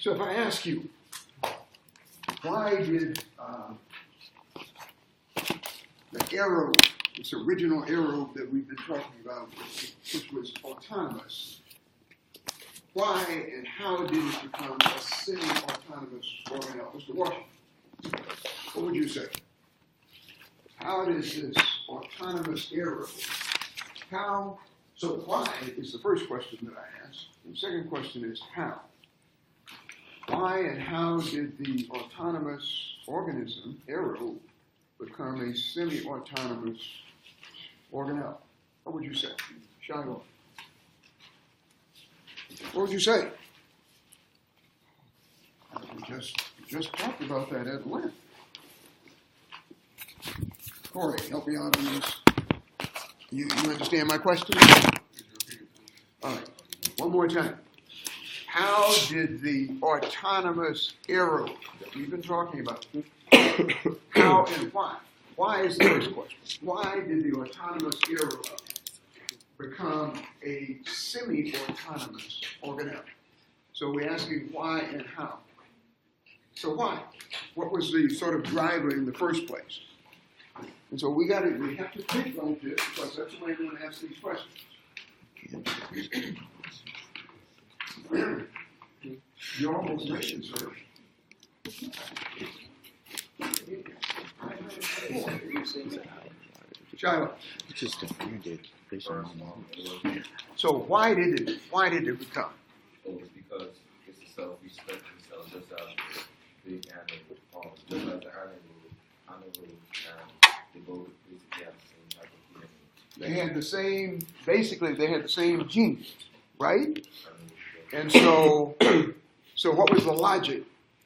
So if I ask you, why did the arrow, this original arrow that we've been talking about, which was autonomous, why and how did it become a semi-autonomous organelle? Mr. Washington, what would you say? How does this autonomous arrow, so why is the first question that I asked. The second question is how. Why and how did the autonomous organism, arrow, become a semi-autonomous organelle? What would you say? Shiloh. What would you say? We just talked about that at length. Corey, help me out on this. You understand my question? All right. One more time. How did the autonomous arrow that we've been talking about, how and why? Why is the first question. Why did the autonomous arrow become a semi-autonomous organelle? So we're asking why and how. So why? What was the sort of driver in the first place? And so we have to think like this because that's the way we're going to ask these questions. You almost made it, sir. Shiloh. Just defended. So why did it become? It was because it's a self-respecting cell, just as the big animal, just like the animal, they both basically have the same type of DNA. They had the same genes, right? And so what was the logic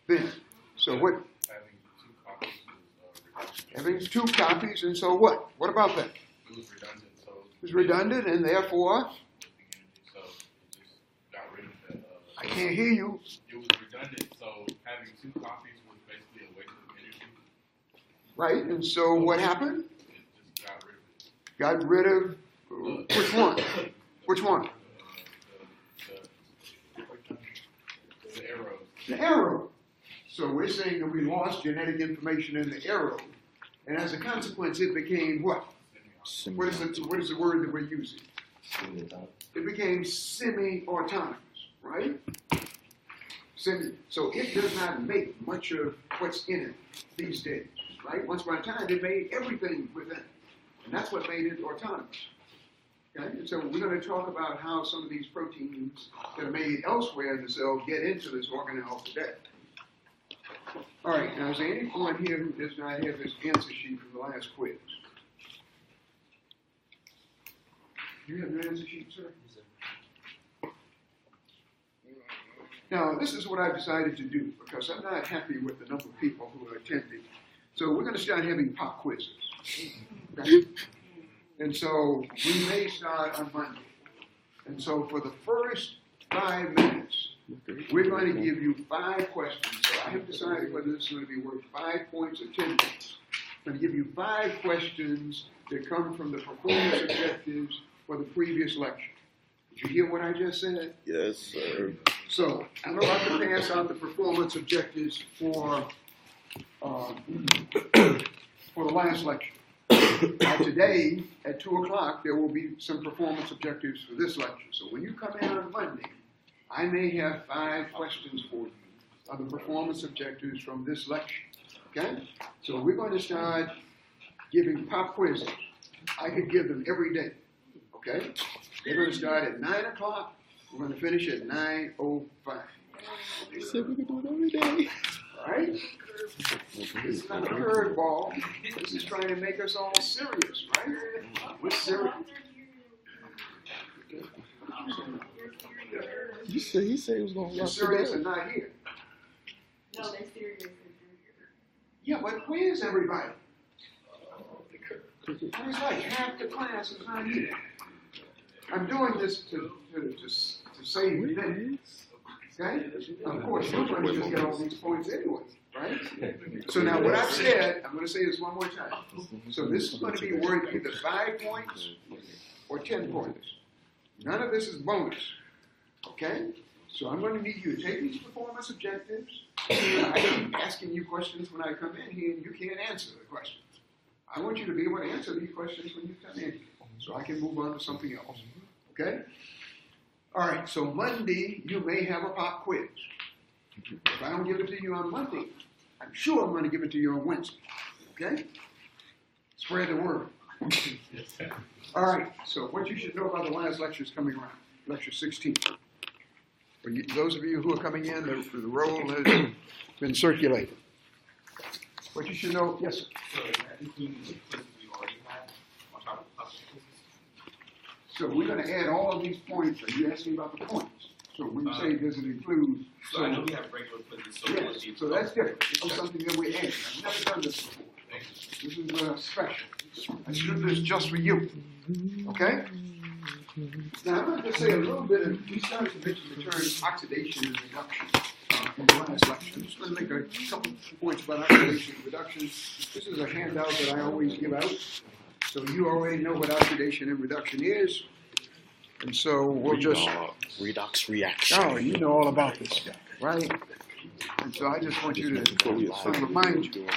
then? So what? Having two copies, and so what? What about that? It was redundant, so it was redundant, and therefore so it just got rid of that. I can't hear you. It was redundant, so having two copies was basically a waste of energy. Right, and so what happened? It just got rid of it. Got rid of which one? Which one? The arrows. The arrow. So we're saying that we lost genetic information in the arrow, and as a consequence, it became what? What is the word that we're using? It became semi-autonomous, right? So it does not make much of what's in it these days, right? Once upon a time, it made everything within it, and that's what made it autonomous. Okay? And so we're going to talk about how some of these proteins that are made elsewhere in the cell get into this organelle today. All right, now is there anyone here who does not have his answer sheet from the last quiz? Do you have your answer sheet, sir? Now, this is what I've decided to do because I'm not happy with the number of people who are attending. So we're going to start having pop quizzes. Okay? And so we may start on Monday. And so for the first 5 minutes, we're going to give you 5 questions. So I have decided whether this is going to be worth 5 points or 10 points. I'm going to give you 5 questions that come from the performance objectives for the previous lecture. Did you hear what I just said? Yes, sir. So I'm about to pass out the performance objectives for the last lecture. Today, at 2 o'clock, there will be some performance objectives for this lecture. So when you come in on Monday, I may have 5 questions for you on the performance objectives from this lecture. Okay? So we're going to start giving pop quizzes. I could give them every day. Okay? They're going to start at 9 o'clock. We're going to finish at 9:05. He said we could do it every day. All right? This is not a curveball. This is trying to make us all serious, right? We're serious. He said he was going to You're watch serious the and not here. No, they're serious. Yeah, but where's everybody? It's like half the class is not here. I'm doing this to save minutes. Okay? Of course, you're going to just get all these points anyway, right? So now what I've said, I'm going to say this one more time. So this is going to be worth either 5 points or 10 points. None of this is bonus. Okay? So I'm going to need you to take these performance objectives. I keep asking you questions when I come in here, and you can't answer the questions. I want you to be able to answer these questions when you come in, so I can move on to something else. Okay? All right, so Monday, you may have a pop quiz. If I don't give it to you on Monday, I'm sure I'm going to give it to you on Wednesday. Okay? Spread the word. All right, so what you should know about the last lecture is coming around, lecture 16. For you, those of you who are coming in, the roll has been circulated. What you should know, yes, sir. So that includes the quizzes we already had on top of the pop quizzes? So we're going to add all of these points. Are you asking about the points? So when you say does it include? So I know we have regular quizzes, so Yes, so that's different. This is something that we're adding. I've never done this before. Thank you. This is special. I do this just for you. Okay? Now, I'm going to say a little bit of, we started to mention the term oxidation and reduction in the last lecture. I'm just going to make a couple points about oxidation and reduction. This is a handout that I always give out. So you already know what oxidation and reduction is. And so we'll just... Redox reaction. Oh, you know all about this stuff, right? And so I just want you to sort of remind you.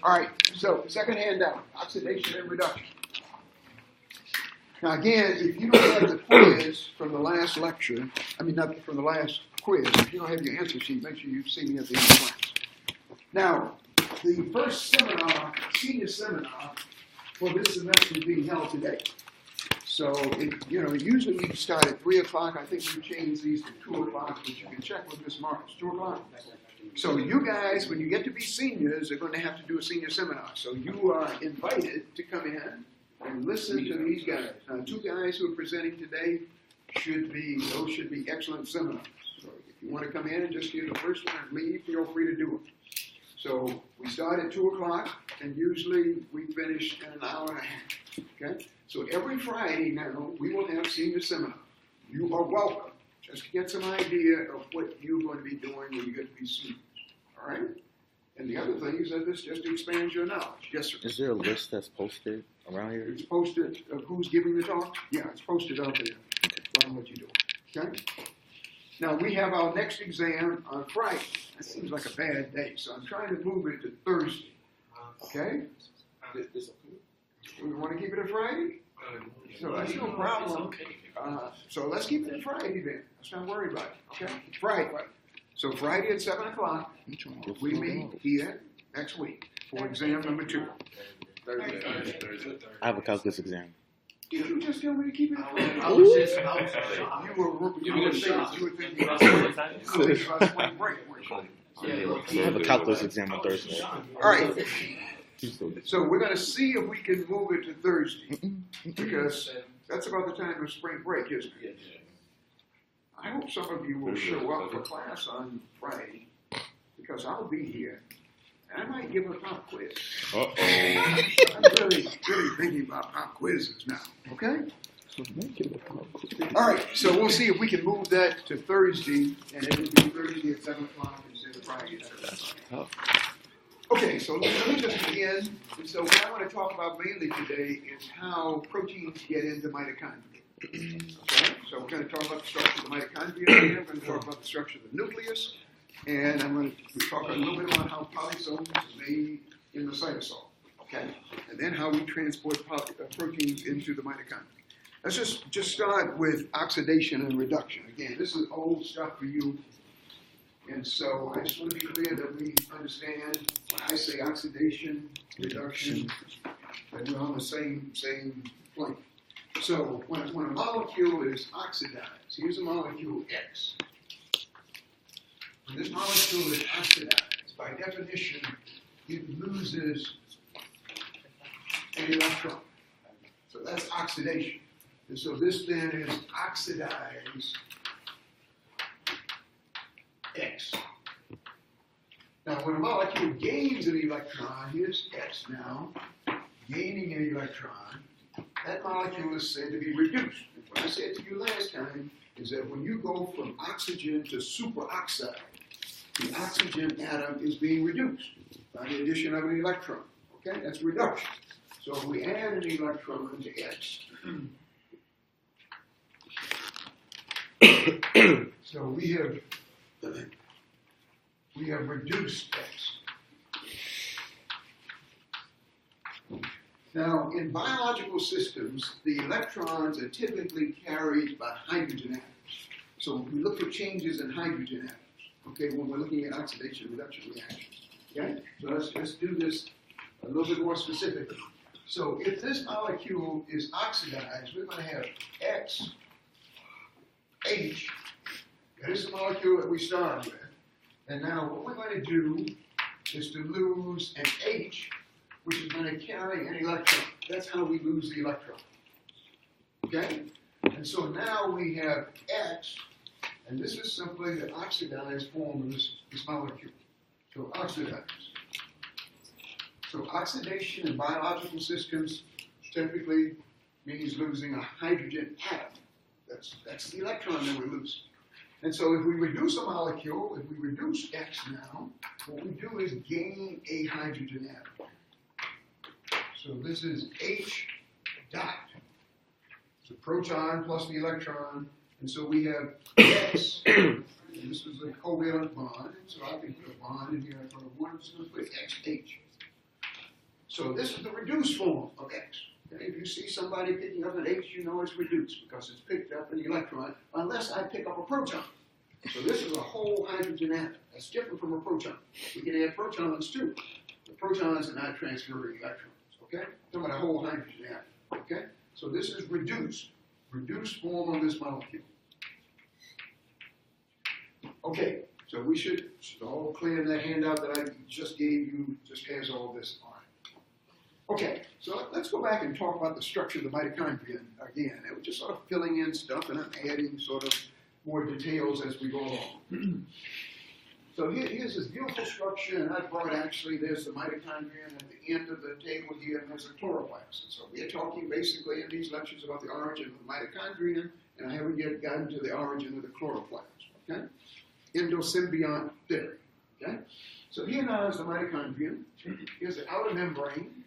All right, so second handout, oxidation and reduction. Now again, if you don't have the quiz from the last lecture, I mean not from the last quiz, if you don't have your answer sheet, make sure you see me at the end of class. Now, the first seminar, senior seminar for this semester is being held today. So, usually we start at 3 o'clock. I think we changed these to 2 o'clock, but you can check with Ms. Marcus, 2 o'clock. So you guys, when you get to be seniors, are going to have to do a senior seminar. So you are invited to come in and listen to these guys. Now, 2 guys who are presenting today should be excellent seminars. So if you want to come in and just hear the first one and leave, feel free to do it. So we start at 2 o'clock, and usually we finish in an hour and a half. Okay? So every Friday now, we will have senior seminar. You are welcome. Just get some idea of what you're going to be doing when you get to be seniors. All right? And the other thing is that this just expands your knowledge. Yes, sir. Is there a list that's posted around here? It's posted of who's giving the talk? Yeah, it's posted out there. On what you do. Okay? Now, we have our next exam on Friday. That seems like a bad day, so I'm trying to move it to Thursday. Okay? We want to keep it a Friday? So that's no problem. So let's keep it a Friday then. Let's not worry about it. Okay? Friday. So Friday at 7 o'clock, we meet here next week for exam number 2. I have a calculus exam. Did you just tell me to keep it a Friday? I was just You were thinking about spring break, weren't you? I have a calculus exam on Thursday. All right. So we're going to see if we can move it to Thursday, because that's about the time of spring break, isn't it? I hope some of you will show up for class on Friday, because I'll be here, and I might give a pop quiz. Uh-oh. I'm really thinking about pop quizzes now, okay? All right, so we'll see if we can move that to Thursday, and it will be Thursday at 7 o'clock instead of Friday at 7 o'clock. Okay, so let me just begin. And so what I want to talk about mainly today is how proteins get into mitochondria. Okay, so we're going to talk about the structure of the mitochondria. We're going to talk about the structure of the nucleus. And I'm going to talk a little bit about how polysomes are made in the cytosol. Okay, and then how we transport proteins into the mitochondria. Let's just start with oxidation and reduction. Again, this is old stuff for you. And so I just want to be clear that we understand when I say oxidation, reduction, that we're on the same plane. So when a molecule is oxidized, here's a molecule X. When this molecule is oxidized, by definition, it loses an electron. So that's oxidation. And so this then is oxidized X. Now, when a molecule gains an electron, here's X now, gaining an electron, that molecule is said to be reduced. And what I said to you last time is that when you go from oxygen to superoxide, the oxygen atom is being reduced by the addition of an electron. Okay, that's reduction. So if we add an electron to X, So we have reduced X. Now, in biological systems, the electrons are typically carried by hydrogen atoms. So we look for changes in hydrogen atoms, okay, when we're looking at oxidation reduction reactions. Okay? So let's do this a little bit more specifically. So if this molecule is oxidized, we're going to have X, H. That is the molecule that we started with. And now what we're going to do is to lose an H, which is going to carry an electron. That's how we lose the electron. Okay? And so now we have X, and this is simply the oxidized form of this molecule. So oxidized. So oxidation in biological systems typically means losing a hydrogen atom. That's the electron that we lose. And so if we reduce a molecule, if we reduce X now, what we do is gain a hydrogen atom. So this is H dot. It's a proton plus the electron. And so we have X, and this is a covalent bond. And so I can put a bond in here for one, so let's put XH. So this is the reduced form of X. Okay? If you see somebody picking up an H, you know it's reduced because it's picked up an electron, unless I pick up a proton. So this is a whole hydrogen atom. That's different from a proton. We can add protons too. The protons are not transferring electrons. Okay? Talking about a whole hydrogen atom. Okay? So this is reduced form of this molecule. Okay, so we should all clear that handout that I just gave you, just has all this on it. Okay, so let's go back and talk about the structure of the mitochondria again. And we're just sort of filling in stuff, and I'm adding sort of more details as we go along. So here's this beautiful structure, and I brought actually, there's the mitochondria, and at the end of the table here, and there's the chloroplast. So we are talking basically in these lectures about the origin of the mitochondria, and I haven't yet gotten to the origin of the chloroplast, okay? Endosymbiont theory, okay? So here now is the mitochondria. Here's the outer membrane.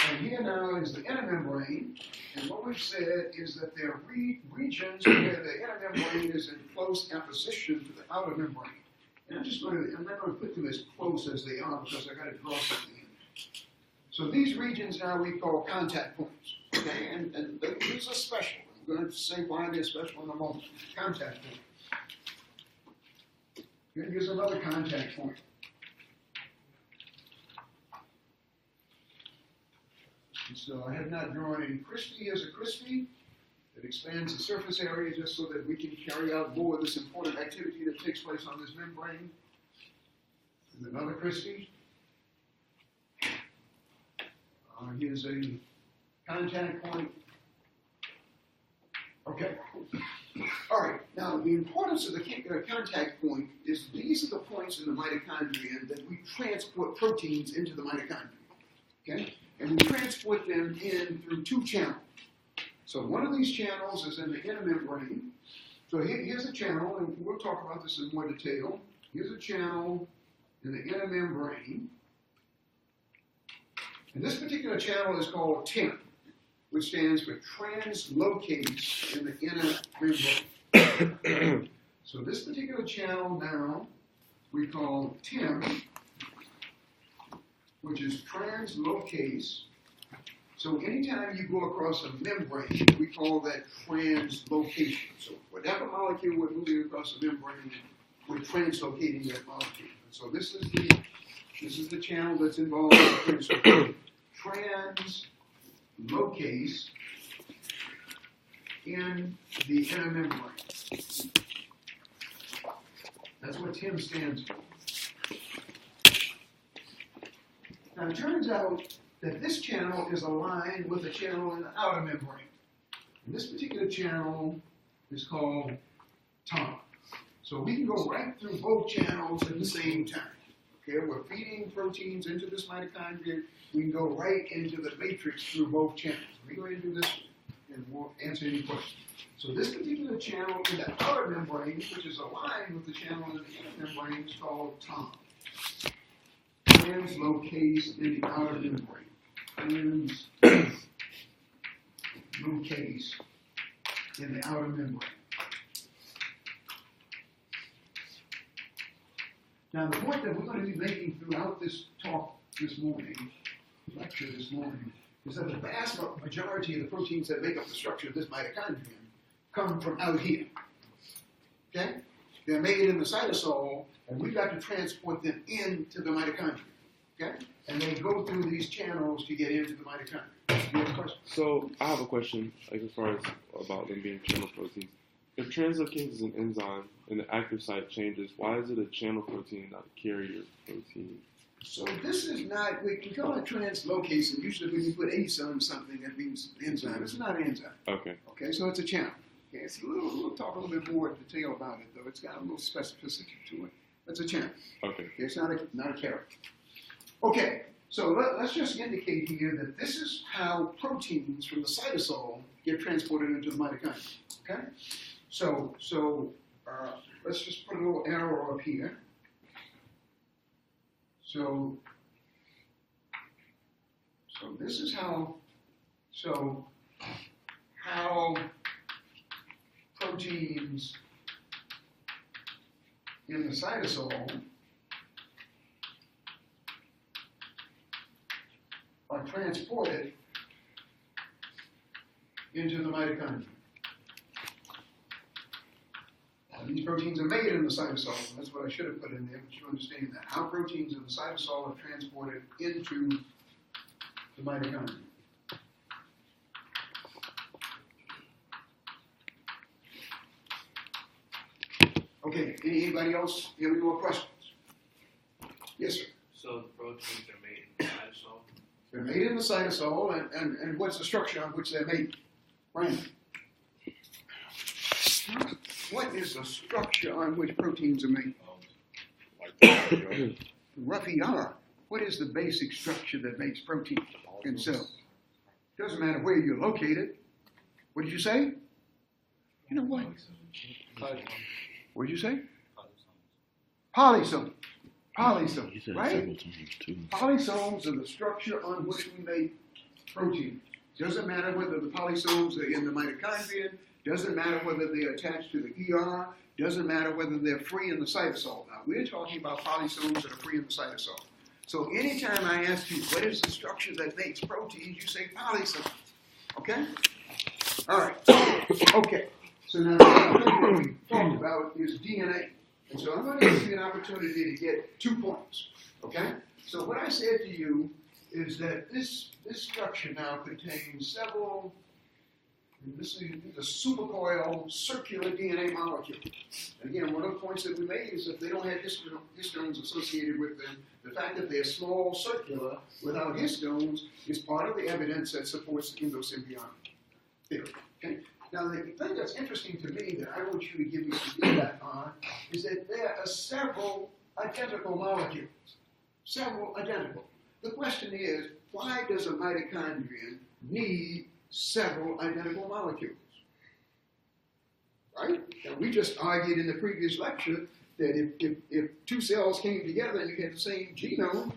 And here now is the inner membrane, and what we've said is that there are regions where the inner membrane is in close apposition to the outer membrane. And I'm not going to put them as close as they are because I've got to draw something in. So these regions now we call contact points, okay? And these are special. I'm going to say why they're special in a moment. Contact point. Here's another contact point. And so I have not drawn any crispy as a crispy. It expands the surface area just so that we can carry out more of this important activity that takes place on this membrane. And another crispy. Here's a contact point. Okay. All right. Now, the importance of the contact point is these are the points in the mitochondria that we transport proteins into the mitochondria. Okay? And we transport them in through two channels. So one of these channels is in the inner membrane. So here's a channel, and we'll talk about this in more detail. Here's a channel in the inner membrane. And this particular channel is called TIM, which stands for translocase in the inner membrane. So this particular channel now we call TIM, which is translocase. So anytime you go across a membrane, we call that translocation. So whatever molecule we're moving across a membrane, we're translocating that molecule. So this is the channel that's involved in translocation. Translocase in the inner membrane. That's what TIM stands for. Now it turns out that this channel is aligned with a channel in the outer membrane. And this particular channel is called TOM. So we can go right through both channels at the same time. Okay, we're feeding proteins into this mitochondria. We can go right into the matrix through both channels. We're going to do this and we'll answer any questions. So this particular channel in the outer membrane, which is aligned with the channel in the inner membrane, is called TOM. Translocase in the outer membrane. Translocase in the outer membrane. Now, the point that we're going to be making throughout this talk this morning, lecture this morning, is that the vast majority of the proteins that make up the structure of this mitochondrion come from out here. Okay? They're made in the cytosol, and we've got to transport them into the mitochondria. Okay? And they go through these channels to get into the mitochondria. You have a question? So I have a question, like as far as about them being channel proteins. If translocase is an enzyme and the active site changes, why is it a channel protein, not a carrier protein? So this is not, we can call it translocase, and usually when you put ACE on something, that means enzyme. It's not an enzyme. Okay. Okay, so it's a channel. Okay, it's we'll talk a little bit more detail about it, though. It's got a little specificity to it. It's a channel. Okay. Okay, it's not a carrier. Okay, so let's just indicate here that this is how proteins from the cytosol get transported into the mitochondria. Okay, so let's just put a little arrow up here. So this is how proteins in the cytosol are transported into the mitochondria. These proteins are made in the cytosol. That's what I should have put in there, but you understand that. How proteins in the cytosol are transported into the mitochondria. Okay, anybody else have any more questions? Yes, sir. So the proteins are made in the cytosol? They're made in the cytosol, and what's the structure on which they're made? Brian? What is the structure on which proteins are made? Rough ER. What is the basic structure that makes protein in cells? Doesn't matter where you're located. What did you say? You know what? What did you say? Polysome. You said it Right? several times too. Polysomes are the structure on which we make protein. Doesn't matter whether the polysomes are in the mitochondria, doesn't matter whether they're attached to the ER, doesn't matter whether they're free in the cytosol. Now, we're talking about polysomes that are free in the cytosol. So anytime I ask you, what is the structure that makes proteins, you say polysome. Okay? All right. Okay. So now, what we talked about is DNA. And so I'm going to give you an opportunity to get 2 points. Okay? So what I said to you is that this structure now contains several, this is a supercoiled circular DNA molecule. And again, one of the points that we made is that they don't have histones associated with them. The fact that they're small, circular, without histones is part of the evidence that supports the endosymbiotic theory. Okay? Now, the thing that's interesting to me that I want you to give me some feedback on is that there are several identical molecules. Several identical. The question is, why does a mitochondrion need several identical molecules? Right? And we just argued in the previous lecture that if two cells came together and you had the same genome,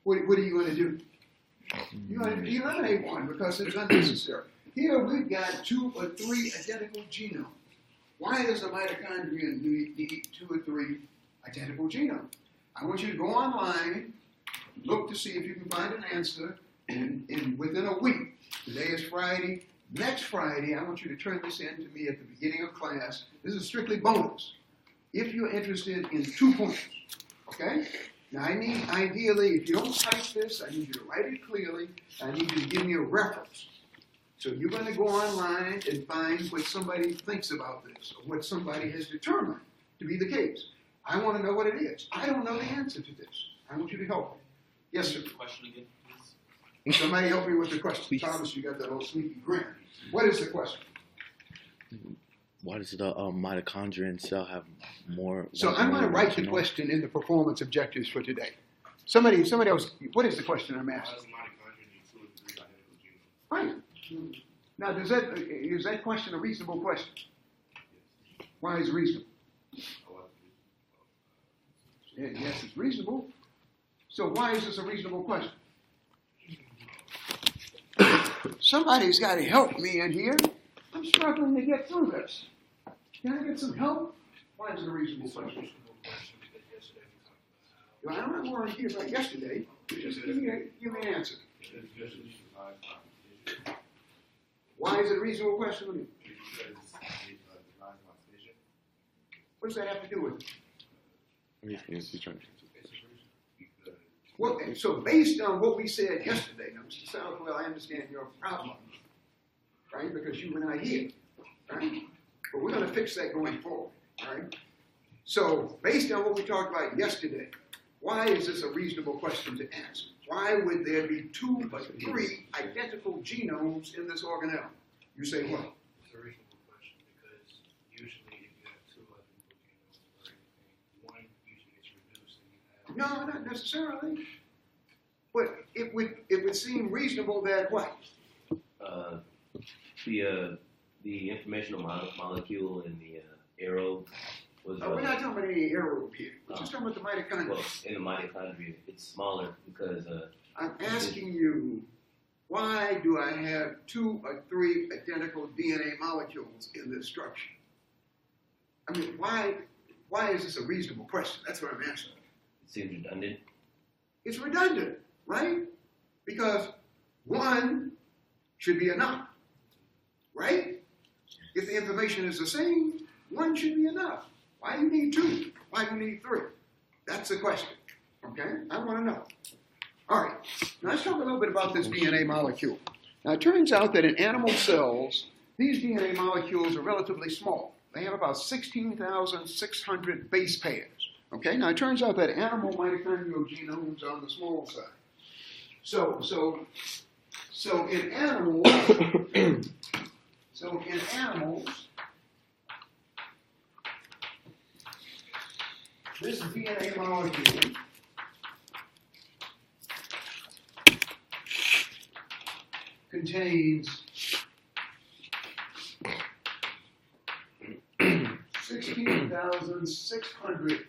what are you going to do? You're going to eliminate one because it's unnecessary. Here we've got 2 or 3 identical genomes. Why does a mitochondrion need 2 or 3 identical genomes? I want you to go online, look to see if you can find an answer, and within a week, today is Friday, next Friday, I want you to turn this in to me at the beginning of class. This is strictly bonus. If you're interested in 2 points, okay? Now I need, ideally, if you don't type this, I need you to write it clearly. I need you to give me a reference. So you're going to go online and find what somebody thinks about this, or what somebody has determined to be the case. I want to know what it is. I don't know the answer to this. I want you to help me. Yes, sir. Question again, please. Somebody help me with the question. Please. Thomas, you got that little sleepy grin. What is the question? Why does the mitochondrial cell have more? So I'm going to write the question in the performance objectives for today. Somebody else, what is the question I'm Why asking? does a mitochondria need 2 or 3 identical genomes? Right. Now, is that question a reasonable question? Why is it reasonable? Yes, it's reasonable. So why is this a reasonable question? Somebody's got to help me in here. I'm struggling to get through this. Can I get some help? Why is it a reasonable question? Well, I'm not worrying here about yesterday. Just give me an answer. Why is it a reasonable question to me? What does that have to do with it? He's trying to. Well, so based on what we said yesterday, now, Mr. Southwell, I understand your problem, right? Because you were not here, right? But we're going to fix that going forward, right? So based on what we talked about yesterday, why is this a reasonable question to ask? Why would there be 2 or 3 identical genomes in this organelle? You say what? It's a reasonable question because usually if you have 2 identical genomes or anything, one usually gets reduced and you have. No, not necessarily. But it would seem reasonable that what? The informational molecule in the arrow was. We're not talking about any arrow here. We're just talking about the mitochondria. Well, in the mitochondria, it's smaller because. I'm asking you, why do I have 2 or 3 identical DNA molecules in this structure? I mean, why is this a reasonable question? That's what I'm asking. It seems redundant. It's redundant, right? Because 1 should be enough, right? If the information is the same, 1 should be enough. Why do you need 2? Why do you need 3? That's the question, okay? I want to know. All right, now let's talk a little bit about this DNA molecule. Now, it turns out that in animal cells, these DNA molecules are relatively small. They have about 16,600 base pairs. Okay, now it turns out that animal mitochondrial genomes are on the small side. So in animals, this DNA molecule contains 16,600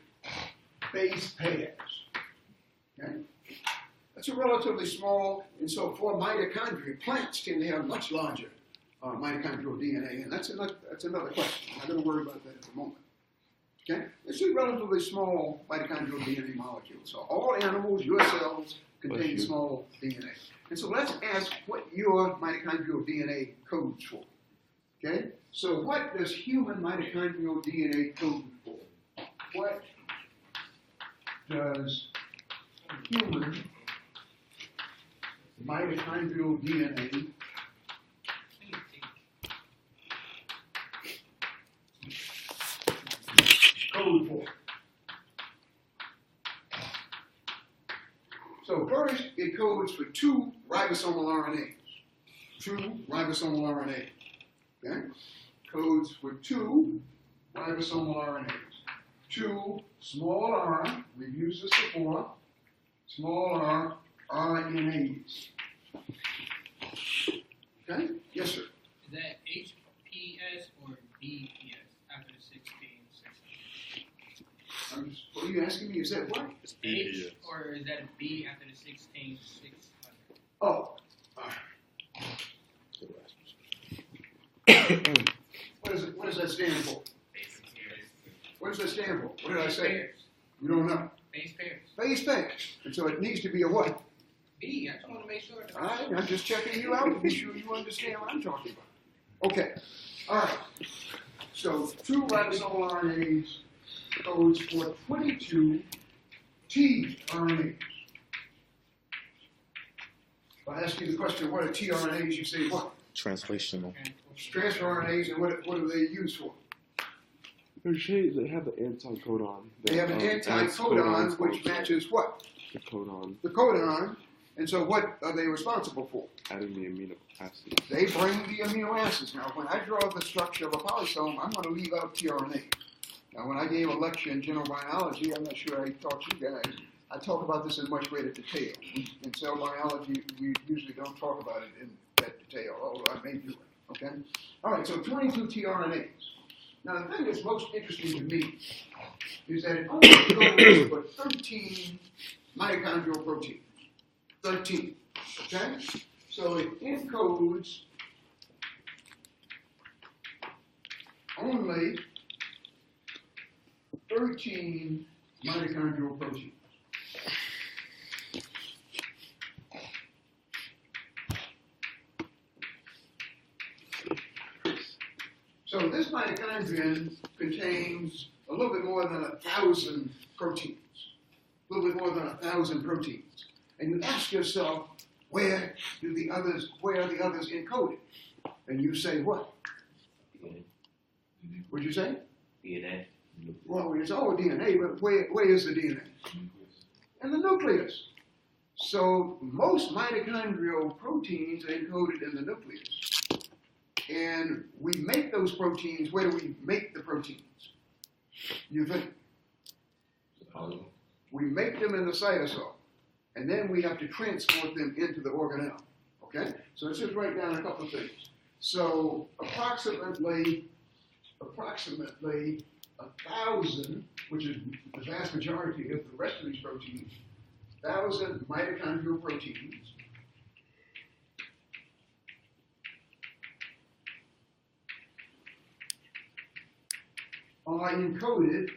base pairs. Okay? That's a relatively small, and so for mitochondria, plants tend to have much larger mitochondrial DNA, and that's another question. I'm not going to worry about that at the moment. Okay? It's a relatively small mitochondrial DNA molecule. So all animals, your cells, contain small DNA. And so let's ask what your mitochondrial DNA codes for. Okay? So what does human mitochondrial DNA code for? What does human mitochondrial DNA code for? So first, it codes for 2 ribosomal RNAs. 2 ribosomal RNAs. Okay? Codes for 2 ribosomal RNAs. 2 small r, we've used this before, small r RNAs. Okay? Yes, sir. Is that HPS or BPS after the 16,600? What are you asking me? Is that what? H or is that a B after the 16,600? Oh. All right. What does that stand for? What does that stand for? What did I say? Pairs. You don't know. Base pairs. Base pairs. And so it needs to be a what? B. I just want to make sure. All right, I'm just checking you out to be sure you understand what I'm talking about. Okay. All right. So 2 ribosomal RNAs codes for 22 tRNAs. If I ask you the question, what are tRNAs? You say what? Translational. Transfer RNAs, and what do they use for? They have an anticodon. They have an anticodon which matches what? The codon. The codon. And so what are they responsible for? Adding the amino acids. They bring the amino acids. Now, when I draw the structure of a polysome, I'm going to leave out tRNA. Now, when I gave a lecture in general biology, I'm not sure I taught you guys, I talk about this in much greater detail. In cell biology, we usually don't talk about it in that detail, although I may do it. Okay? All right, so 22 tRNAs. Now, the thing that's most interesting to me is that it only goes for 13 mitochondrial proteins. 13. Okay? So it encodes only 13 mitochondrial proteins. So this mitochondrion contains a little bit more than 1,000 proteins. A little bit more than 1,000 proteins. And you ask yourself, where are the others encoded? And you say what? DNA. What'd you say? DNA. Well, it's all DNA, but where is the DNA? In the nucleus. So most mitochondrial proteins are encoded in the nucleus. And we make those proteins, where do we make the proteins? You think? We make them in the cytosol. And then we have to transport them into the organelle. Okay? So let's just write down a couple of things. So approximately 1,000, which is the vast majority of the rest of these proteins, 1,000 mitochondrial proteins are encoded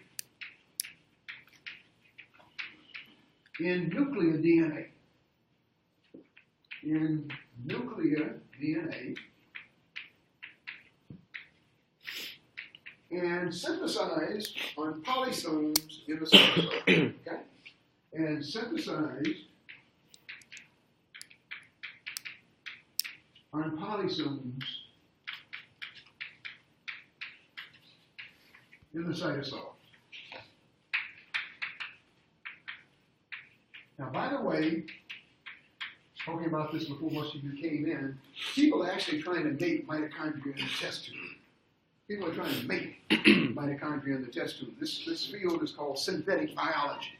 in nuclear DNA. In nuclear DNA. And synthesized on polysomes in the cytosol. Okay? And synthesized on polysomes in the cytosol. Now, by the way, talking about this before most of you came in, people are actually trying to make mitochondria in the test tube. People are trying to make mitochondria in the test tube. This field is called synthetic biology.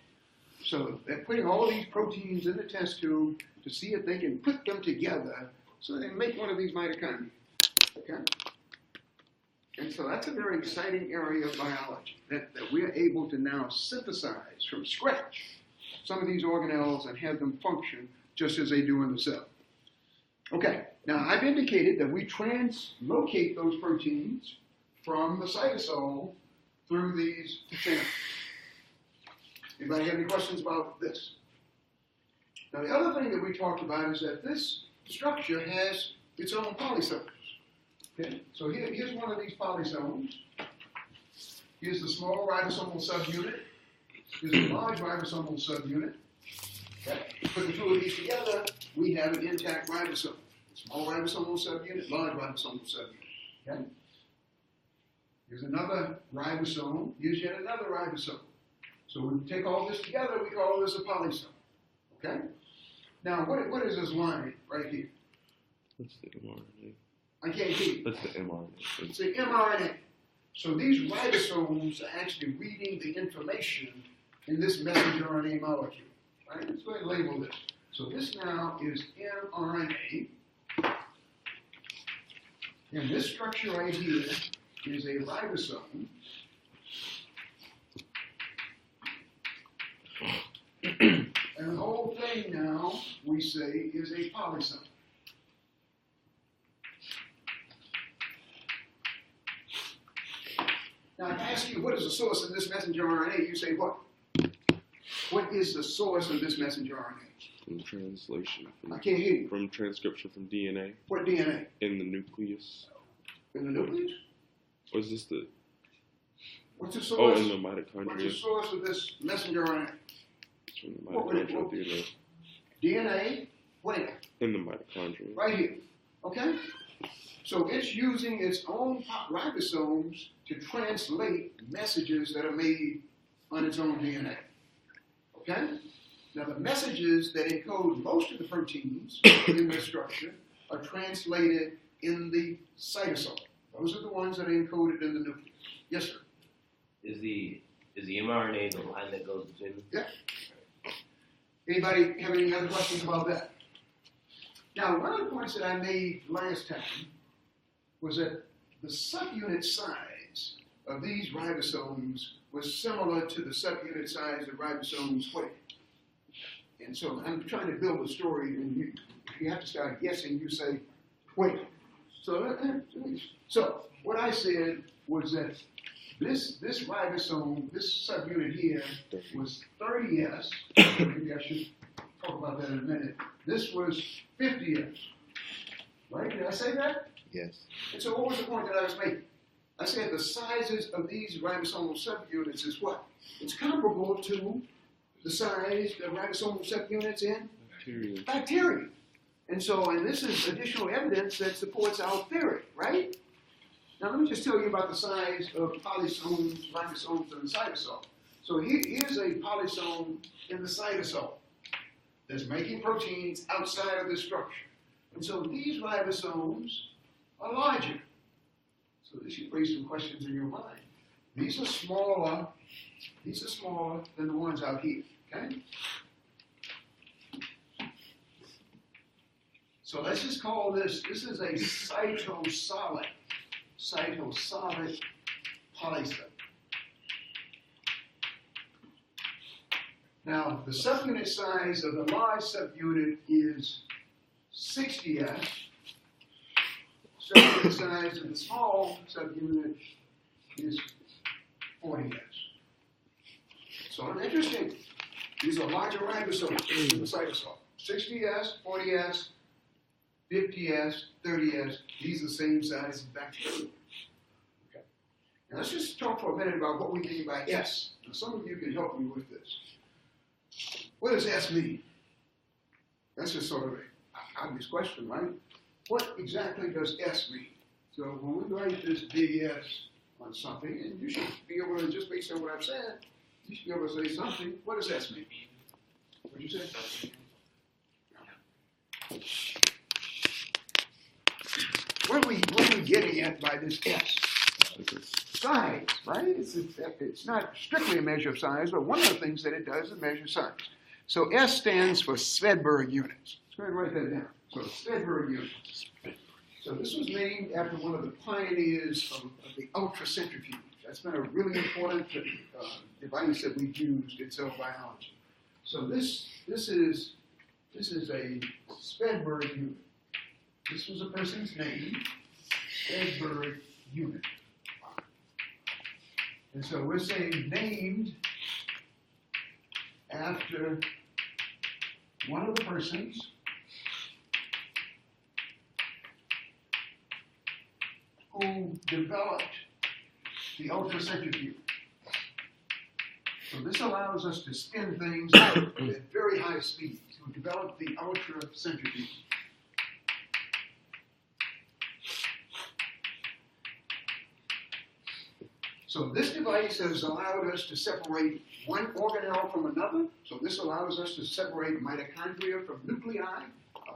So they're putting all these proteins in the test tube to see if they can put them together so they can make one of these mitochondria. Okay? And so that's a very exciting area of biology, that we're able to now synthesize from scratch some of these organelles and have them function just as they do in the cell. Okay, now I've indicated that we translocate those proteins from the cytosol through these channels. Anybody have any questions about this? Now the other thing that we talked about is that this structure has its own polysomes. Okay, so here's one of these polysomes. Here's the small ribosomal subunit. Here's the large ribosomal subunit. Okay. Put the two of these together, we have an intact ribosome. Small ribosomal subunit, large ribosomal subunit. Okay. Here's another ribosome. Here's yet another ribosome. So we take all this together, we call this a polysome. Okay? Now, what is this line right here? That's the mRNA. I can't hear you. That's the mRNA. It's the mRNA. So these ribosomes are actually reading the information in this messenger RNA molecule. Right? Let's go ahead and label this. So this now is mRNA. And this structure right here is a ribosome. And the whole thing now, we say, is a polysome. Now, I ask you, what is the source of this messenger RNA? You say, what? What is the source of this messenger RNA? From translation. I can't hear you. From transcription from DNA. What DNA? In the nucleus. In the nucleus? Or is this the... What's the Oh, source? in the What's the mitochondria. source of this messenger RNA? It's from the What would it- mitochondrial DNA. DNA? Where? In the mitochondria. Right here. Okay? So it's using its own ribosomes to translate messages that are made on its own DNA. Okay? Now the messages that encode most of the proteins in this structure are translated in the cytosol. Those are the ones that are encoded in the nucleus. Yes, sir. Is the mRNA the line that goes between them? Yeah. Anybody have any other questions about that? Now, one of the points that I made last time was that the subunit size of these ribosomes was similar to the subunit size of ribosomes where? And so I'm trying to build a story, and you have to start guessing. You say, wait. So what I said was that this ribosome, this subunit here, was 30S. Maybe I should talk about that in a minute. This was 50S. Right? Did I say that? Yes. And so what was the point that I was making? I said the sizes of these ribosomal subunits is what? It's comparable to the size of ribosomal subunits in Bacteria. bacteria. And so, and this is additional evidence that supports our theory, right? Now let me just tell you about the size of polysomes, ribosomes in the cytosol. So here's a polysome in the cytosol that's making proteins outside of the structure. And so these ribosomes are larger. So this should raise some questions in your mind. These are smaller than the ones out here, okay? So let's just call this is a cytosolic polysome. Now, the subunit size of the large subunit is 60S. Subunit size of the small subunit is 40S. So it's interesting. These are larger ribosomes in the cytosol. 60S, 40S, 50S, 30S. These are the same size as bacteria. Okay. Now let's just talk for a minute about what we mean by S. Now some of you can help me with this. What does S mean? That's just sort of an obvious question, right? What exactly does S mean? So when we write this DS on something, and you should be able to, just based on what I've said, you should be able to say something. What does S mean? What did you say? What are we getting at by this S? Size, right? It's not strictly a measure of size, but one of the things that it does is measure size. So S stands for Svedberg units. Let's go ahead and write that down. So Svedberg units. So this was named after one of the pioneers of the ultracentrifuge. That's been a really important device that we've used in cell biology. So this is a Svedberg unit. This was a person's name, Svedberg unit. And so we're saying named after one of the persons who developed the ultracentrifuge. So this allows us to spin things at very high speeds, who developed the ultracentrifuge. So this device has allowed us to separate one organelle from another. So this allows us to separate mitochondria from nuclei,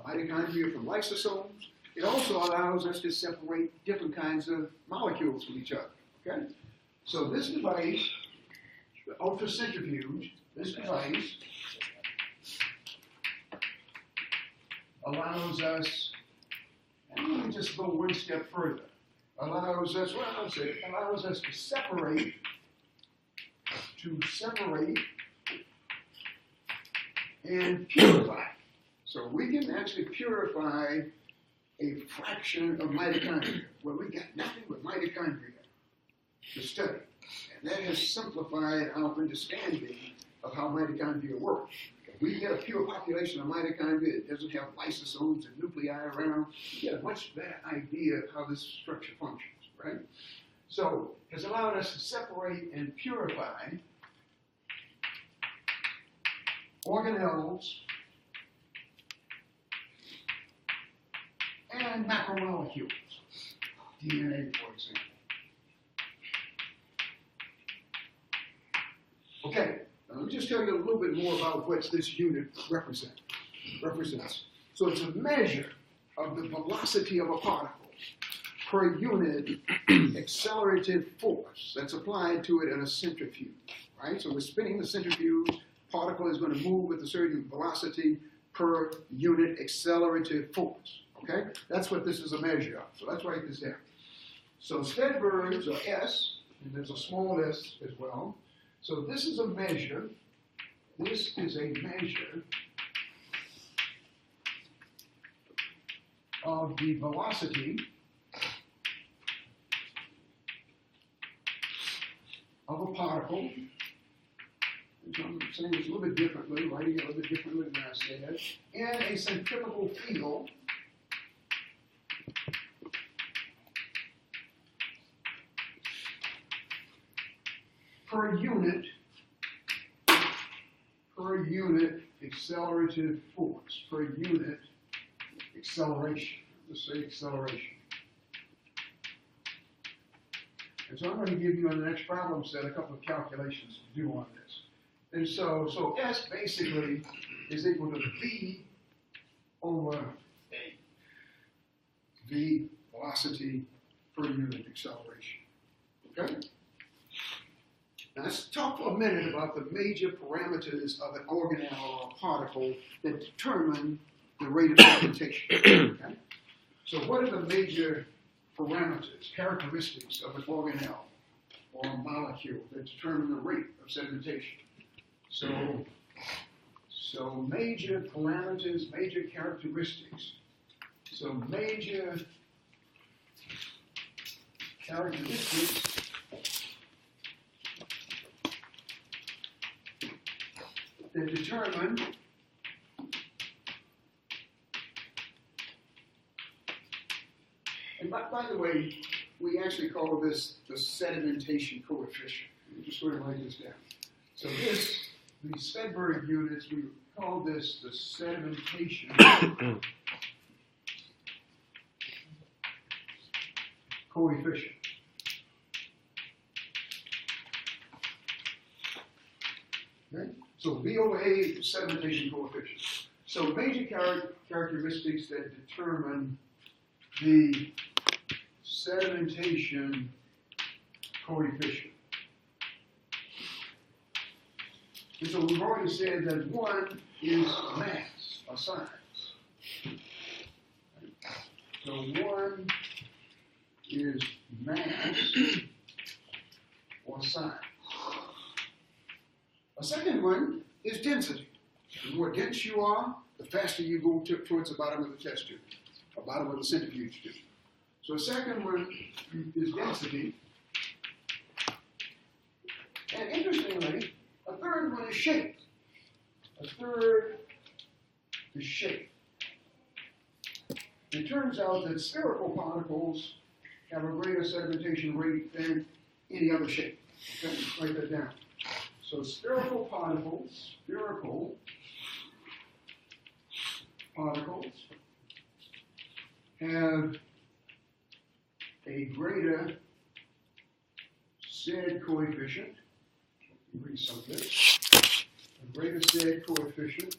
mitochondria from lysosomes. It also allows us to separate different kinds of molecules from each other. Okay? So this device, the ultracentrifuge, this device allows us, and let me just go one step further. Allows us to separate and purify. So we can actually purify a fraction of mitochondria. Well, we got nothing but mitochondria to study. And that has simplified our understanding of how mitochondria work. If we get a pure population of mitochondria that doesn't have lysosomes and nuclei around, you get a much better idea of how this structure functions, right? So it's allowed us to separate and purify organelles and macromolecules, DNA, for example. Okay, now let me just tell you a little bit more about what this unit represents. So it's a measure of the velocity of a particle per unit accelerated force that's applied to it in a centrifuge, right? So we're spinning the centrifuge, particle is going to move with a certain velocity per unit accelerated force, okay? That's what this is a measure of, so let's write this down. So Svedberg's, or S, and there's a small s as well. So this is a measure, of the velocity of a particle. And so I'm saying this a little bit differently, writing it a little bit differently than I said, in a centrifugal field per unit accelerative force, per unit acceleration. Let's say acceleration. And so I'm going to give you on the next problem set a couple of calculations to do on this. And so S basically is equal to V over A. V, velocity per unit acceleration. Okay? Now let's talk for a minute about the major parameters of an organelle or a particle that determine the rate of sedimentation. Okay? So what are the major parameters, characteristics of an organelle or a molecule that determine the rate of sedimentation? So major parameters, major characteristics. So major characteristics that determine and by the way, we actually call this the sedimentation coefficient. I'm just going to write this down. So these Sedberg units, we call this the sedimentation coefficient. Okay? So V over A is the sedimentation coefficient. So major characteristics that determine the sedimentation coefficient. And so we've already said that one is mass or size. So one is mass or size. A second one is density. The more dense you are, the faster you go towards the bottom of the test tube, or bottom of the centrifuge tube. So a second one is density. And interestingly, a third one is shape. A third is shape. It turns out that spherical particles have a greater sedimentation rate than any other shape. Okay, write that down. So spherical particles have a greater SED coefficient. Read some of this. A greater SED coefficient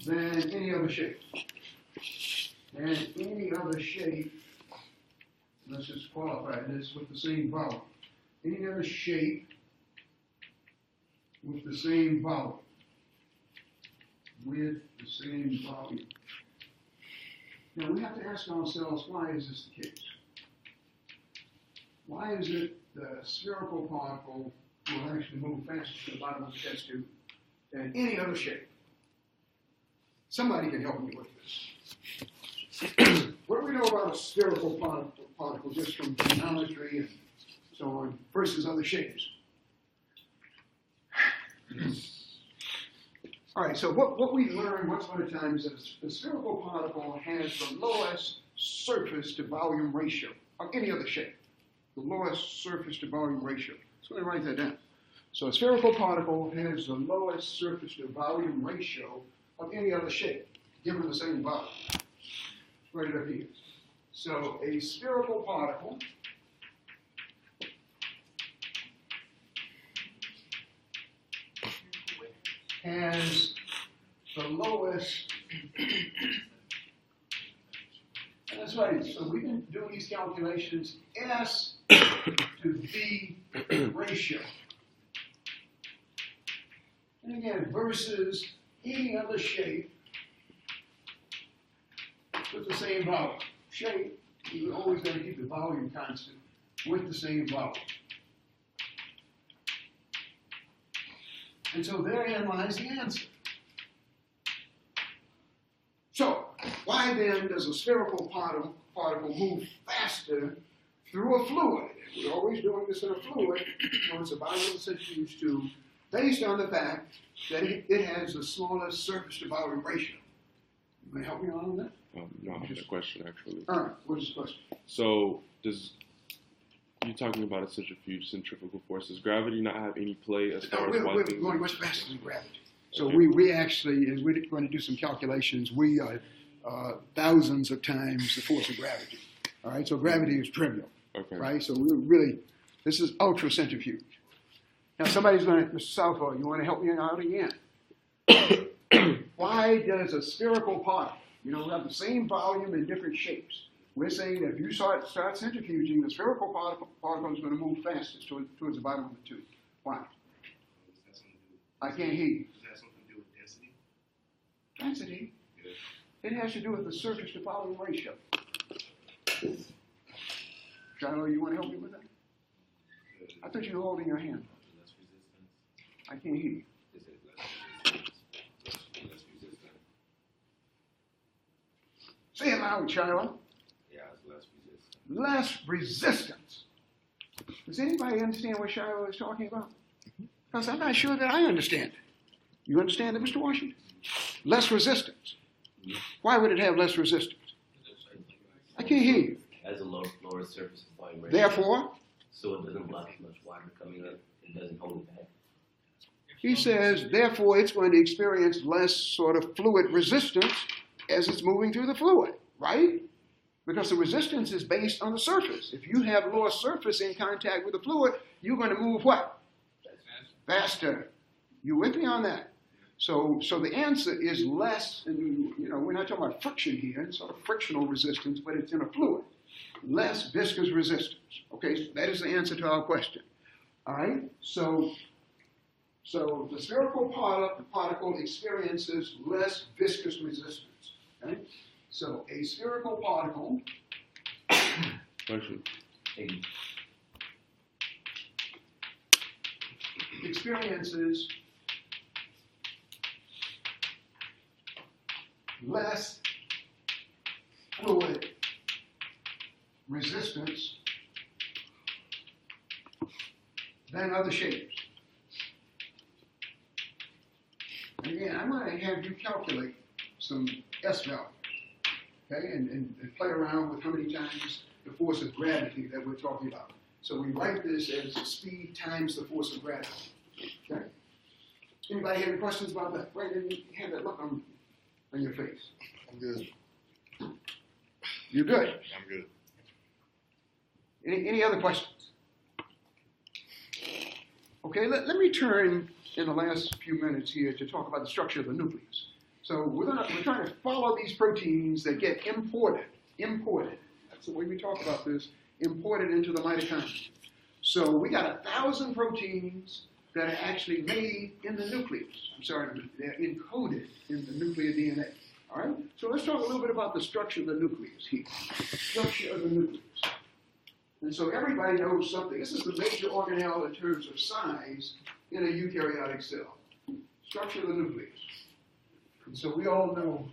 than any other shape. And any other shape, let's just qualify this with the same volume. Any other shape with the same volume. With the same volume. Now we have to ask ourselves, why is this the case? Why is it the spherical particle will actually move faster to the bottom of the test tube than any other shape? Somebody can help me with this. What do we know about a spherical particle just from geometry and so on versus other shapes? All right, so what we learned once upon a time is that a spherical particle has the lowest surface to volume ratio of any other shape. The lowest surface to volume ratio. So let me write that down. So a spherical particle has the lowest surface to volume ratio of any other shape, given the same volume. Write it up here. So a spherical particle has the lowest, and that's right, so we've been doing these calculations, S to V ratio. And again, versus any other shape with the same volume. Shape, you're always going to keep the volume constant with the same volume. And so therein lies the answer. So, why why then does a spherical particle move faster through a fluid? We're always doing this in a fluid, it's a violent centrifuge tube, based on the fact that it has the smallest surface to volume ratio. You want to help me out on that? No, I have a question actually. All right, what is the question? So, you're talking about a centrifuge, centrifugal force. Does gravity not have any play as far as why We're things going much faster than gravity. So Okay. we actually, as we're going to do some calculations, we are thousands of times the force of gravity. All right, so gravity is trivial, Okay. right? So we're really, this is ultra centrifuge. Now somebody's going to, Mr. Southall, you want to help me out again? Why does a spherical particle, have the same volume in different shapes? We're saying that if you start centrifuging, the spherical particle is going to move fastest towards the bottom of the tube. Why? I can't hear you. Does that have something to do with density? Density? It has to do with the surface to volume ratio. Shiloh, you want to help me with that? I thought you were holding your hand. Less resistance. I can't hear you. Is it less resistance? Less resistance. Say it loud, Shiloh. Yeah, it's less resistance. Less resistance. Does anybody understand what Shiloh is talking about? Because I'm not sure that I understand it. You understand it, Mr. Washington? Less resistance. Why would it have less resistance? I can't hear you. Has a lower surface volume ratio. Therefore, So it doesn't block as much water coming up. It doesn't hold it back. he says, therefore, it's going to experience less sort of fluid resistance as it's moving through the fluid, right? Because the resistance is based on the surface. If you have lower surface in contact with the fluid, you're going to move what? Faster. You with me on that? So the answer is less, and we're not talking about friction here, it's sort of frictional resistance, but it's in a fluid. Less viscous resistance. Okay, so that is the answer to our question. All right, so the spherical particle experiences less viscous resistance. Okay, so a spherical particle Question. experiences less fluid resistance than other shapes. And again, I'm going to have you calculate some S value, okay, and play around with how many times the force of gravity that we're talking about. So we write this as the speed times the force of gravity. Okay? Anybody have any questions about that? Right, and you have that look on your face. I'm good. You're good. I'm good. Any other questions? Okay, let me turn in the last few minutes here to talk about the structure of the nucleus. So we're trying to follow these proteins that get imported. That's the way we talk about this. Imported into the mitochondria. So we got 1,000 proteins that are actually made in the nucleus. They're encoded in the nuclear DNA. All right? So let's talk a little bit about the structure of the nucleus here. Structure of the nucleus. And so everybody knows something. This is the major organelle in terms of size in a eukaryotic cell. Structure of the nucleus. And so we all know,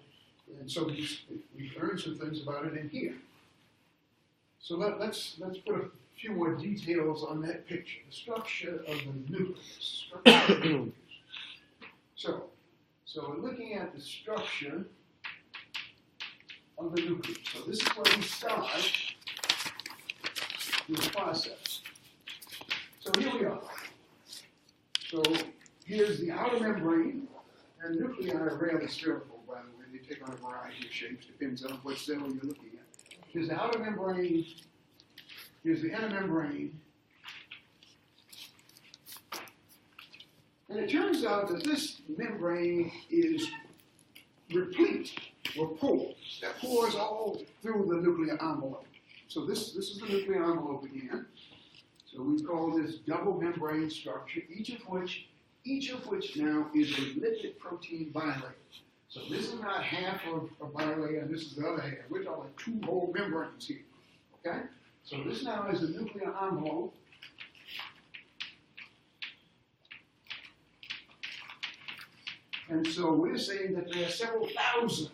and so we've learned some things about it in here. So let's put a few more details on that picture. The structure of the nucleus. Structure of the nucleus. So we're looking at the structure of the nucleus. So this is where we start this process. So here we are. So here's the outer membrane, and nuclei are rarely spherical, by the way. They take on a variety of shapes, depends on what cell you're looking at. Here's the outer membrane, here's the inner membrane. And it turns out that this membrane is replete with pores. That pores all through the nuclear envelope. So this is the nuclear envelope again. So we call this double membrane structure, each of which now is a lipid protein bilayer. So this is not half of a bilayer, and this is the other half. We're talking 2 whole membranes here. Okay? So this now is the nuclear envelope. And so we're saying that there are several thousand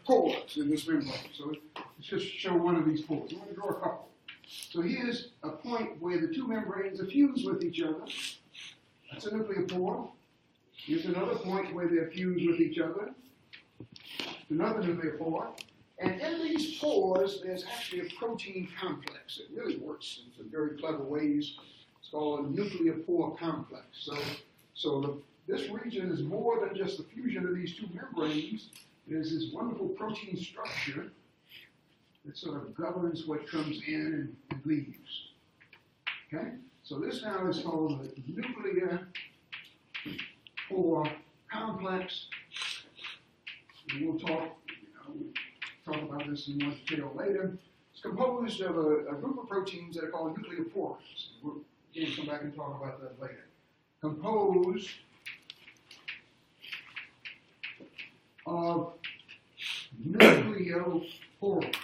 pores pores in this membrane. So let's just show one of these pores. I'm going to draw a couple. So here's a point where the two membranes are fused with each other. That's a nuclear pore. Here's another point where they're fused with each other. Another nuclear pore. And in these pores, there's actually a protein complex. It really works in some very clever ways. It's called a nuclear pore complex. This region is more than just the fusion of these two membranes. There's this wonderful protein structure that sort of governs what comes in and leaves. Okay? So this now is called the nuclear pore complex. And we'll talk about this in more detail later. It's composed of a group of proteins that are called nuclear pores. We'll again come back and talk about that later. Composed of nucleopores.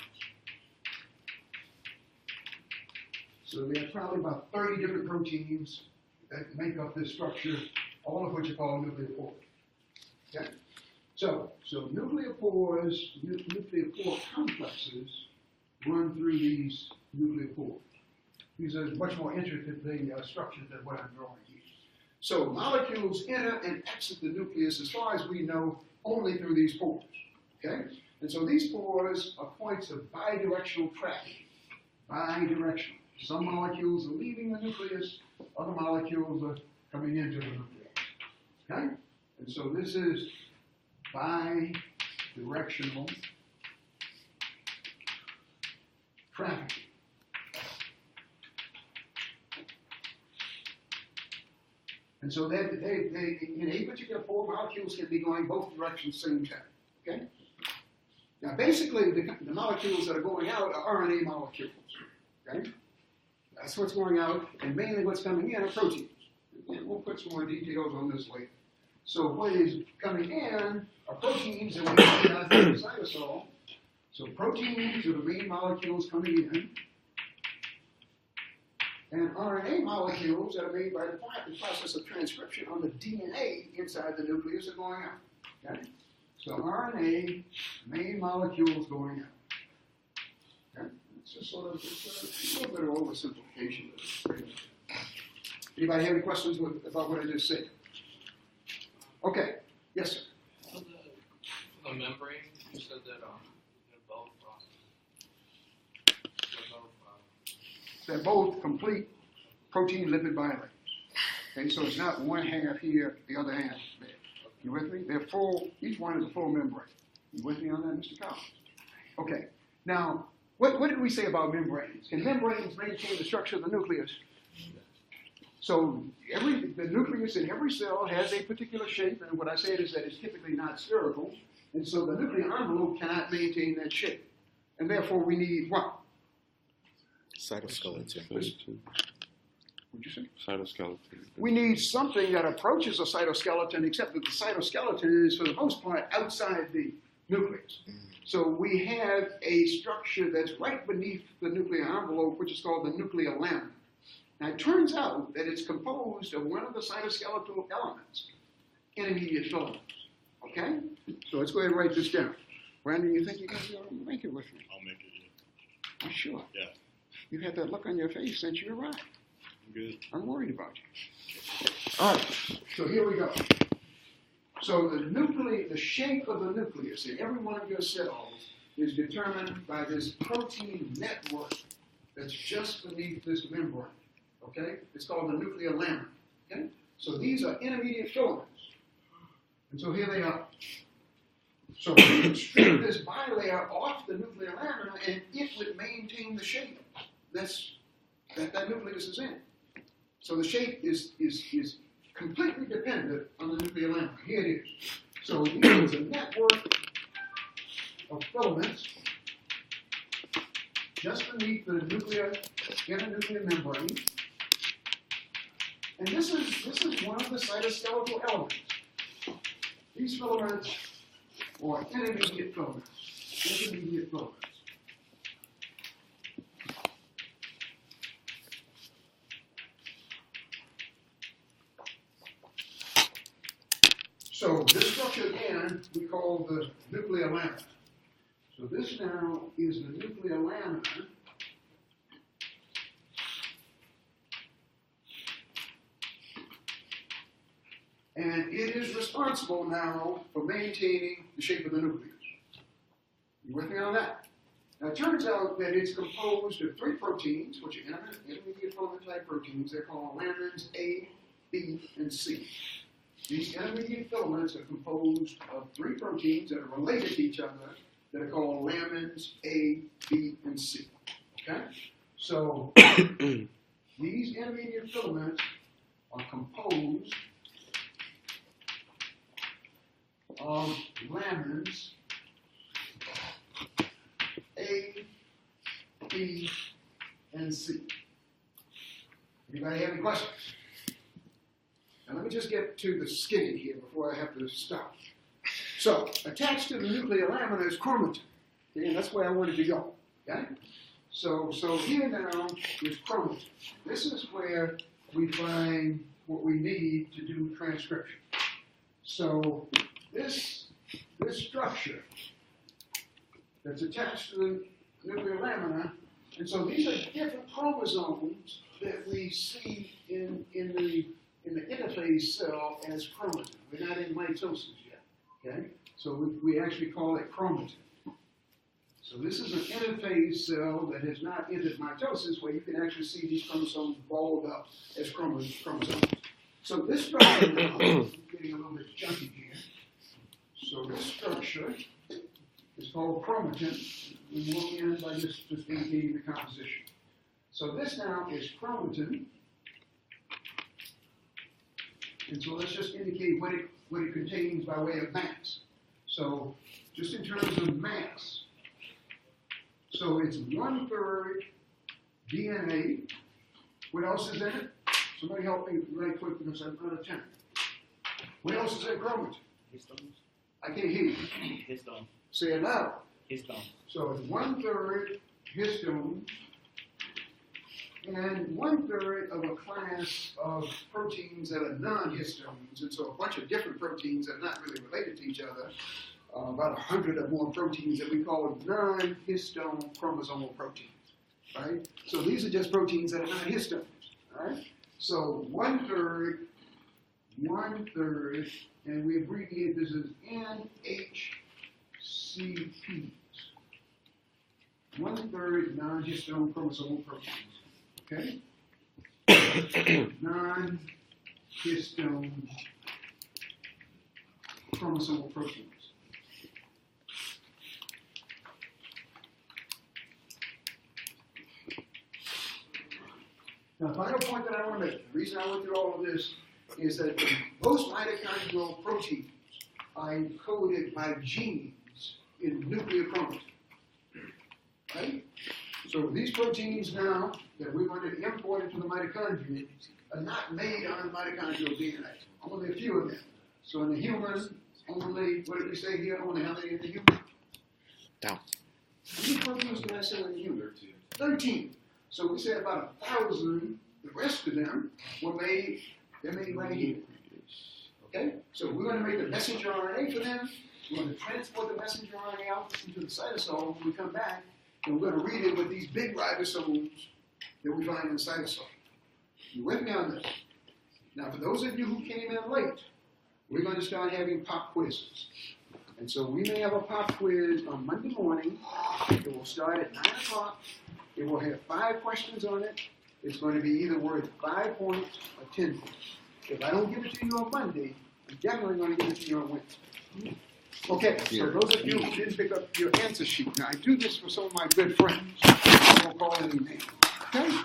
So there are probably about 30 different proteins that make up this structure, all of which are called nucleopores. Okay? So nucleopores, nuclear pore complexes run through these nucleopores. These are much more intricately structured than what I'm drawing here. So molecules enter and exit the nucleus, as far as we know, only through these pores. Okay? And so these pores are points of bidirectional traffic. Bidirectional. Some molecules are leaving the nucleus, other molecules are coming into the nucleus. Okay? And so this is bidirectional trafficking. And so they in a particular pore, molecules can be going both directions at the same time. Okay? Now, basically, the molecules that are going out are RNA molecules. Okay? That's what's going out, and mainly what's coming in are proteins. And we'll put some more details on this later. So what is coming in are proteins, and we see that in the cytosol. So proteins are the main molecules coming in, and RNA molecules that are made by the process of transcription on the DNA inside the nucleus are going out. Okay? So RNA, main molecules going out. Okay? It's just sort of a little bit of oversimplification. Anybody have any questions about what I just said? Okay. Yes, sir. The membrane, you said that they're both complete protein lipid bilayers. Okay, so it's not one half here, the other half there. You with me? They're full, each one is a full membrane. You with me on that, Mr. Collins? Okay, now, what did we say about membranes? Can membranes maintain the structure of the nucleus? So the nucleus in every cell has a particular shape, and what I said is that it's typically not spherical, and so the nuclear envelope cannot maintain that shape. And therefore we need what? Cytoskeleton. What'd you say? Cytoskeleton. We need something that approaches a cytoskeleton, except that the cytoskeleton is, for the most part, outside the nucleus. So we have a structure that's right beneath the nuclear envelope, which is called the nuclear lamina. Now, it turns out that it's composed of one of the cytoskeletal elements, intermediate filaments. Okay? So let's go ahead and write this down. Brandon, you think you can make it with me? I'll make it, yeah. Oh, sure. Yeah. You had that look on your face since you arrived. I'm good. I'm worried about you. All right, so here we go. So the shape of the nucleus in every one of your cells is determined by this protein network that's just beneath this membrane. Okay? It's called the nuclear lamina. Okay? So these are intermediate filaments. And so here they are. So we can strip this bilayer off the nuclear lamina and it would maintain the shape that nucleus is in. So the shape is completely dependent on the nuclear lamina. Here it is. So here is a network of filaments just beneath the internuclear membrane. And this is one of the cytoskeletal elements. These filaments are intermediate filaments. Intermediate filaments. So this structure again we call the nuclear lamina. So this now is the nuclear lamina. And it is responsible now for maintaining the shape of the nucleus. You with me on that? Now it turns out that it's composed of 3 proteins, which are intermediate filament type proteins. They're called lamins A, B, and C. These intermediate filaments are composed of 3 proteins that are related to each other that are called lamins A, B, and C. Okay? So these intermediate filaments are composed of lamins A, B, and C. Anybody have any questions? Now let me just get to the skinny here before I have to stop. So, attached to the nuclear lamina is chromatin. Okay, and that's where I wanted to go. Okay? So here now is chromatin. This is where we find what we need to do transcription. So this structure that's attached to the nuclear lamina, and so these are different chromosomes that we see in the interphase cell as chromatin. We're not in mitosis yet. Okay? So we actually call it chromatin. So this is an interphase cell that has not entered mitosis, where you can actually see these chromosomes balled up as chromosomes. So this structure now, I'm getting a little bit junky here. So this structure is called chromatin. We will end by just indicating the composition. So this now is chromatin. And so let's just indicate what it contains by way of mass. So just in terms of mass, so it's 1/3 DNA. What else is in it? Somebody help me right quick because I'm out of time. What else is in chromatin? Histones. I can't hear you. Histone. Say it loud. Histone. So it's 1/3 histone and 1/3 of a class of proteins that are non-histones, and so a bunch of different proteins that are not really related to each other, about 100 or more proteins that we call non-histone chromosomal proteins, right? So these are just proteins that are not histones, all right? So 1/3, and we abbreviate this as NHCPs. 1/3 non-histone chromosomal proteins. Okay? Non-histone chromosomal proteins. Now, the final point that I want to make, the reason I went through all of this is that most mitochondrial proteins are encoded by genes in nuclear chromatin. Right? So these proteins now that we're going to import into the mitochondria are not made on mitochondrial DNA. Only a few of them. So in the human, only, what did we say here? Only how many in the human? Down. How many proteins did I say in the human? 13. So we said about 1,000. The rest of them were made, they're made right here. Okay? So we're going to make the messenger RNA for them. We're going to transport the messenger RNA out into the cytosol when we come back, and we're going to read it with these big ribosomes that we find in the cytosol. You with me on this? Now, for those of you who came in late, we're going to start having pop quizzes. And so we may have a pop quiz on Monday morning. It will start at 9 o'clock. It will have 5 questions on it. It's going to be either worth 5 points or 10 points. If I don't give it to you on Monday, I'm definitely going to give it to you on Wednesday. Okay, so those of you who didn't pick up your answer sheet, now I do this for some of my good friends. I won't call any names. Okay?